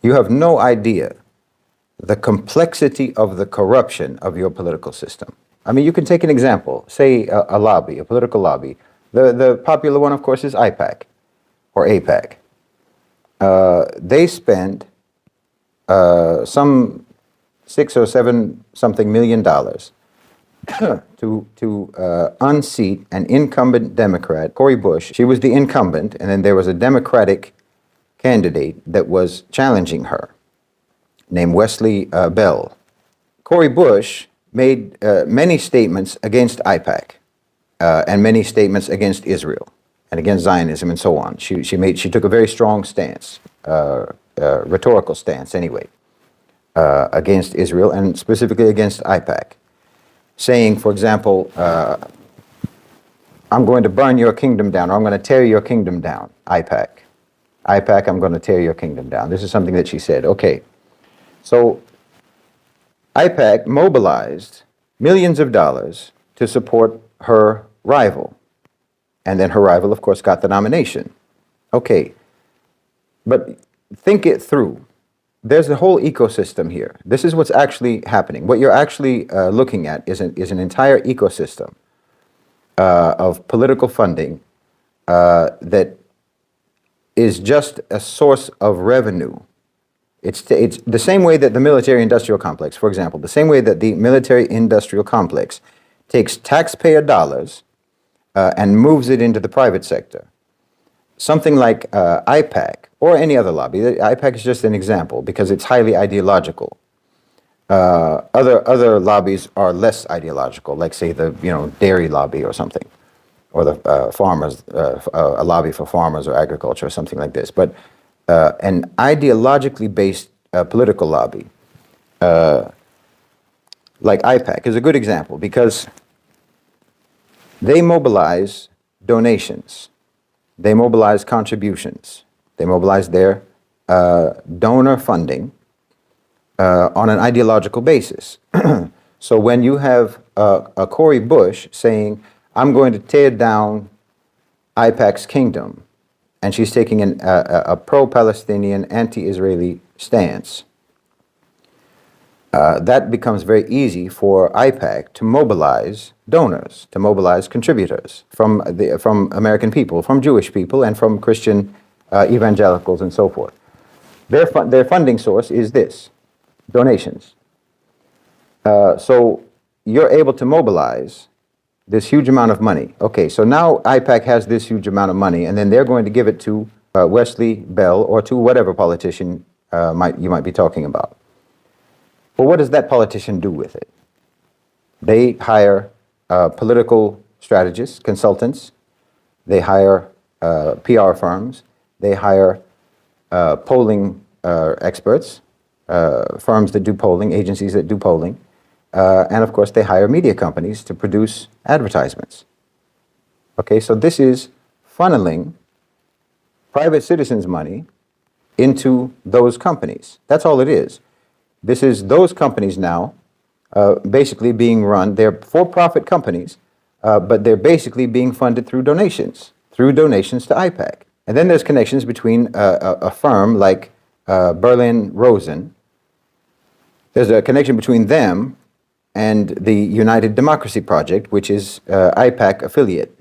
You have no idea the complexity of the corruption of your political system. I mean, you can take an example, say a lobby, a political lobby. The popular one, of course, is IPAC or AIPAC. They spend some 6 or 7 something million to unseat an incumbent Democrat, Cori Bush. She was the incumbent, and then there was a Democratic candidate that was challenging her, named Wesley Bell. Cori Bush made many statements against IPAC and many statements against Israel and against Zionism and so on. She took a very strong stance, rhetorical stance anyway, against Israel and specifically against IPAC, saying, for example, I'm going to burn your kingdom down, or I'm going to tear your kingdom down, IPAC. IPAC, I'm going to tear your kingdom down. This is something that she said. Okay. So AIPAC mobilized millions of dollars to support her rival. And then her rival, of course, got the nomination. Okay. But think it through. There's a whole ecosystem here. This is what's actually happening. What you're actually looking at is an entire ecosystem of political funding that is just a source of revenue. It's the same way that the military-industrial complex, for example, the same way that the military-industrial complex takes taxpayer dollars and moves it into the private sector. Something like AIPAC or any other lobby. AIPAC is just an example because it's highly ideological. Other lobbies are less ideological, like say the dairy lobby or something, or the farmers, a lobby for farmers or agriculture or something like this. But an ideologically based political lobby, like AIPAC, is a good example because they mobilize donations, they mobilize contributions, they mobilize their donor funding on an ideological basis. So when you have a Cori Bush saying, I'm going to tear down AIPAC's kingdom, and she's taking a pro-Palestinian, anti-Israeli stance, that becomes very easy for AIPAC to mobilize donors, to mobilize contributors from American people, from Jewish people, and from Christian evangelicals and so forth. Their funding source is this, donations. So you're able to mobilize this huge amount of money. Okay, so now AIPAC has this huge amount of money, and then they're going to give it to Wesley Bell or to whatever politician you might be talking about. Well, what does that politician do with it? They hire political strategists, consultants. They hire PR firms. They hire polling experts, firms that do polling, agencies that do polling. And of course, they hire media companies to produce advertisements. Okay, so this is funneling private citizens' money into those companies. That's all it is. This is those companies now basically being run. They're for-profit companies, but they're basically being funded through donations to AIPAC. And then there's connections between a firm like Berlin Rosen. There's a connection between them and the United Democracy Project, which is AIPAC affiliate.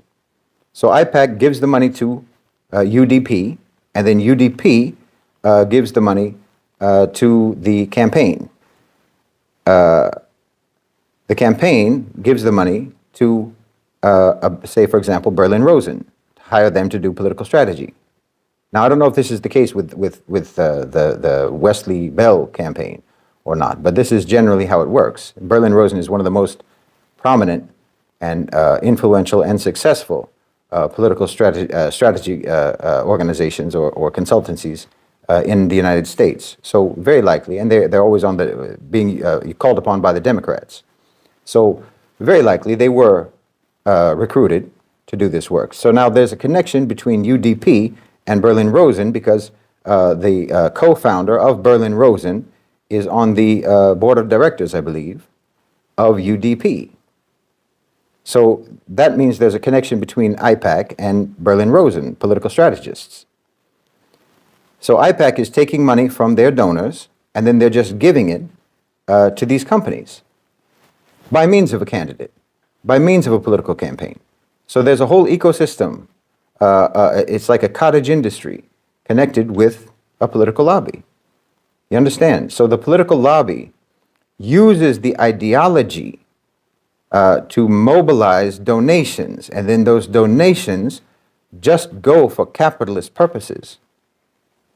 So AIPAC gives the money to UDP, and then UDP gives the money to the campaign. The campaign gives the money to, say, for example, Berlin Rosen, hire them to do political strategy. Now, I don't know if this is the case with the Wesley Bell campaign or not, but this is generally how it works. Berlin Rosen is one of the most prominent and influential and successful political strategy organizations or consultancies in the United States. So very likely, and they're always on being called upon by the Democrats. So very likely they were recruited to do this work. So now there's a connection between UDP and Berlin Rosen because the co-founder of Berlin Rosen is on the board of directors, I believe, of UDP. So that means there's a connection between AIPAC and Berlin Rosen, political strategists. So AIPAC is taking money from their donors, and then they're just giving it to these companies by means of a candidate, by means of a political campaign. So there's a whole ecosystem. It's like a cottage industry connected with a political lobby. You understand? So the political lobby uses the ideology to mobilize donations, and then those donations just go for capitalist purposes.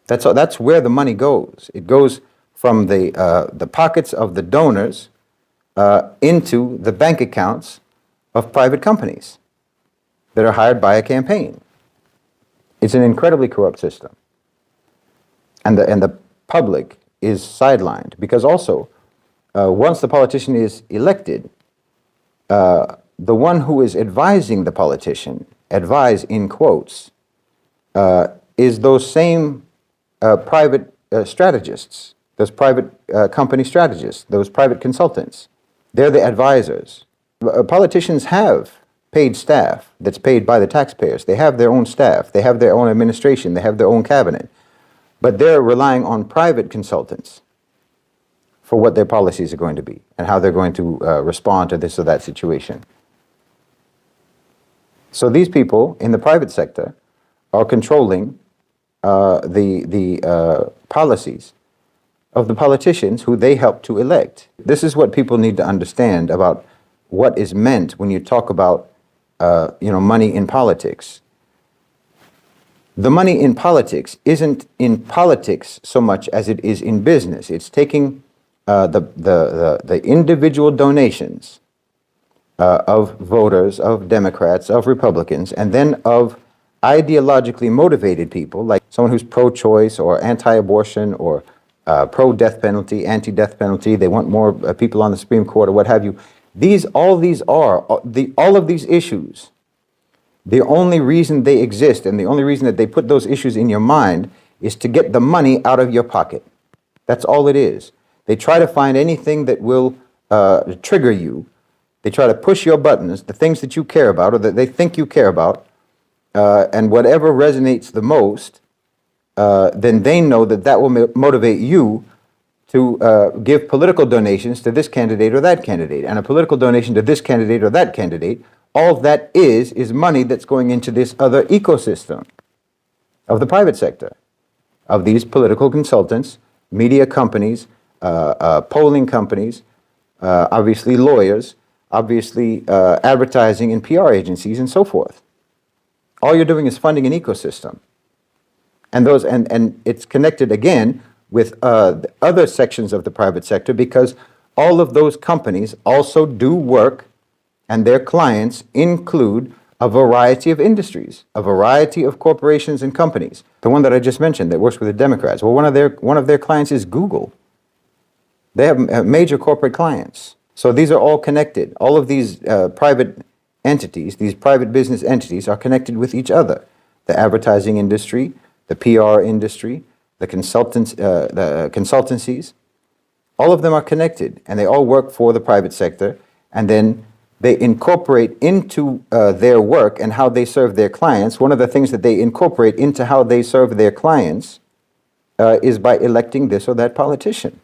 That's where the money goes. It goes from the pockets of the donors into the bank accounts of private companies that are hired by a campaign. It's an incredibly corrupt system. And the public is sidelined because also, once the politician is elected, the one who is advising the politician, advise in quotes, is those same private strategists, those private company strategists, those private consultants. They're the advisors. Politicians have paid staff that's paid by the taxpayers. They have their own staff. They have their own administration. They have their own cabinet. But they're relying on private consultants for what their policies are going to be and how they're going to respond to this or that situation. So these people in the private sector are controlling the policies of the politicians who they help to elect. This is what people need to understand about what is meant when you talk about money in politics. The money in politics isn't in politics so much as it is in business. It's taking the individual donations of voters, of Democrats, of Republicans, and then of ideologically motivated people, like someone who's pro-choice or anti-abortion or pro-death penalty, anti-death penalty. They want more people on the Supreme Court or what have you. All of these issues, the only reason they exist and the only reason that they put those issues in your mind is to get the money out of your pocket. That's all it is. They try to find anything that will trigger you. They try to push your buttons, the things that you care about or that they think you care about, and whatever resonates the most, then they know that will motivate you to give political donations to this candidate or that candidate, and a political donation to this candidate or that candidate. All that is money that's going into this other ecosystem of the private sector, of these political consultants, media companies, polling companies, obviously lawyers, obviously advertising and PR agencies, and so forth. All you're doing is funding an ecosystem. And it's connected again with the other sections of the private sector because all of those companies also do work, and their clients include a variety of industries, a variety of corporations and companies. The one that I just mentioned that works with the Democrats, well, one of their clients is Google. They have major corporate clients. So these are all connected. All of these private entities, these private business entities are connected with each other. The advertising industry, the PR industry, the consultancies, all of them are connected, and they all work for the private sector, and then they incorporate into their work and how they serve their clients. One of the things that they incorporate into how they serve their clients is by electing this or that politician.